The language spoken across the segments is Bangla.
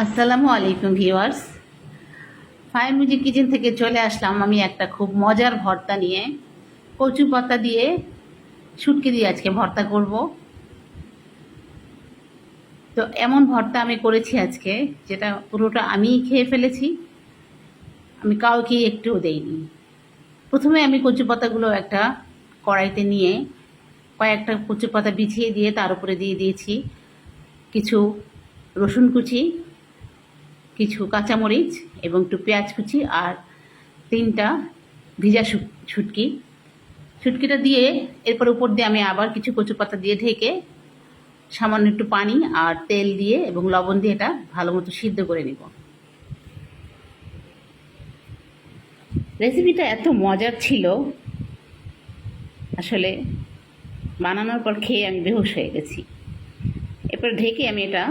আসসালামু আলাইকুম ভিউয়ার্স। ফায়ার মিউজিক কিচেন থেকে চলে আসলাম আমি একটা খুব মজার ভর্তা নিয়ে। কচু পাতা দিয়ে শুটকি দিয়ে আজকে ভর্তা করব। তো এমন ভর্তা আমি করেছি আজকে, যেটা পুরোটা আমিই খেয়ে ফেলেছি, আমি কাউকে একটুও দেইনি। প্রথমে আমি কচু পাতাগুলো একটা কড়াইতে নিয়ে কয়েকটা কচু পাতা বিছিয়ে দিয়ে তার উপরে দিয়ে দিয়েছি কিছু রসুন কুচি, কিছু কাঁচামরিচ এবং একটু পেঁয়াজ কুচি আর 3টা ভিজা শুটকি। শুটকিটা দিয়ে এরপর উপর দিয়ে আমি আবার কিছু কচু পাতা দিয়ে ঢেকে সামান্য একটু পানি আর তেল দিয়ে এবং লবণ দিয়ে এটা ভালো মতো সিদ্ধ করে নিব। রেসিপিটা এত মজার ছিল, আসলে বানানোর পর খেয়ে আমি বেহুশ হয়ে গেছি। এরপর ঢেকে আমি এটা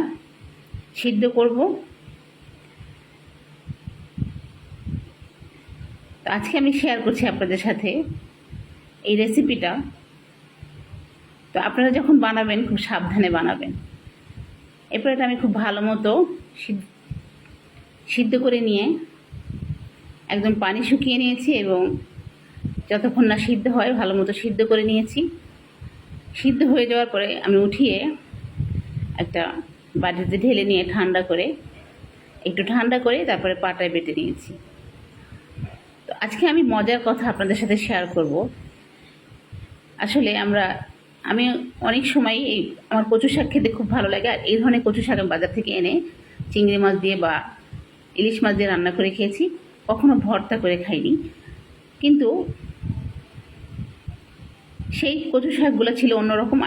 সিদ্ধ করব। তো আজকে আমি শেয়ার করছি আপনাদের সাথে এই রেসিপিটা। তো আপনারা যখন বানাবেন খুব সাবধানে বানাবেন। এরপর এটা আমি খুব ভালো মতো সিদ্ধ করে নিয়ে একদম পানি শুকিয়ে নিয়েছি এবং যতক্ষণ না সিদ্ধ হয় ভালো মতো সিদ্ধ করে নিয়েছি। সিদ্ধ হয়ে যাওয়ার পরে আমি উঠিয়ে একটা বাটিতে ঢেলে নিয়ে একটু ঠান্ডা করে তারপরে পাটায় বেটে নিয়েছি। তো আজকে আমি মজার কথা আপনাদের সাথে শেয়ার করব। আসলে আমি অনেক সময় আমার কচু শাক খেতে খুব ভালো লাগে, আর এই ধরনের কচু শাক আমি বাজার থেকে এনে চিংড়ি মাছ দিয়ে বা ইলিশ মাছ দিয়ে রান্না করে খেয়েছি, কখনো ভর্তা করে খাইনি। কিন্তু সেই কচু শাকগুলো ছিল অন্যরকম,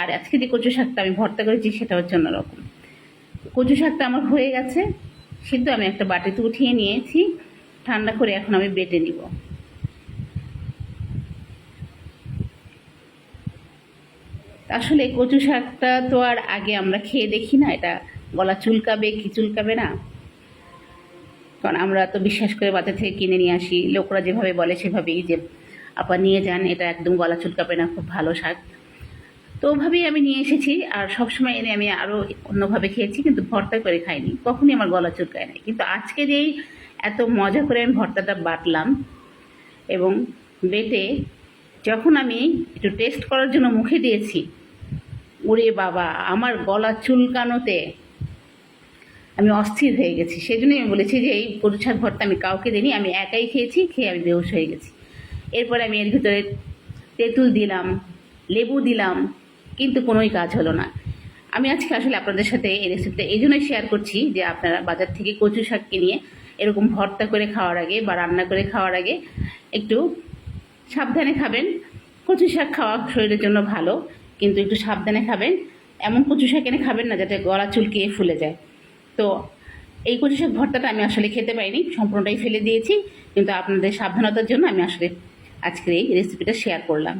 আর আজকে যে কচু শাকটা আমি ভর্তা করেছি সেটা হচ্ছে অন্যরকম। কচু শাকটা আমার হয়ে গেছে সিদ্ধ, আমি একটা বাটিতে উঠিয়ে নিয়েছি ঠান্ডা করে। এখন আমি বেটে নিব। আসলে কচু শাকটা তো আর আগে আমরা খেয়ে দেখি না এটা গলা চুলকাবে কি চুলকাবে না, কারণ আমরা তো বিশ্বাস করে বাজার থেকে কিনে নিয়ে আসি। লোকরা যেভাবে বলে সেভাবেই যে আপা নিয়ে যান, এটা একদম গলা চুলকাবে না, খুব ভালো শাক। তো ওভাবেই আমি নিয়ে এসেছি, আর সবসময় এনে আমি আরও অন্যভাবে খেয়েছি, কিন্তু ভর্তা করে খাইনি, কখনই আমার গলা চুলকায় নাই। কিন্তু আজকে যেই এত মজা করে আমি ভর্তাটা বাটলাম এবং বেটে যখন আমি একটু টেস্ট করার জন্য মুখে দিয়েছি, ওরে বাবা, আমার গলা চুলকানোতে আমি অস্থির হয়ে গেছি। সেই জন্যই আমি বলেছি যে এই কচু শাক ভর্তা আমি কাউকে দিইনি, আমি একাই খেয়েছি, খেয়ে আমি বেহুশ হয়ে গেছি। এরপরে আমি এর ভিতরে তেঁতুল দিলাম, লেবু দিলাম, কিন্তু কোনোই কাজ হলো না। আমি আজকে আসলে আপনাদের সাথে এই রেসিপিটা এই জন্যই শেয়ার করছি যে আপনারা বাজার থেকে কচু শাক কিনিয়ে এরকম ভর্তা করে খাওয়ার আগে বা রান্না করে খাওয়ার আগে একটু সাবধানে খাবেন। কচু শাক খাওয়া শরীরের জন্য ভালো, কিন্তু একটু সাবধানে খাবেন। এমন কচু শাক এনে খাবেন না যাতে গলা চুলকিয়ে ফুলে যায়। তো এই কচু শাক ভর্তাটা আমি আসলে খেতে পাইনি, সম্পূর্ণটাই ফেলে দিয়েছি, কিন্তু আপনাদের সাবধানতার জন্য আমি আসলে আজকের এই রেসিপিটা শেয়ার করলাম।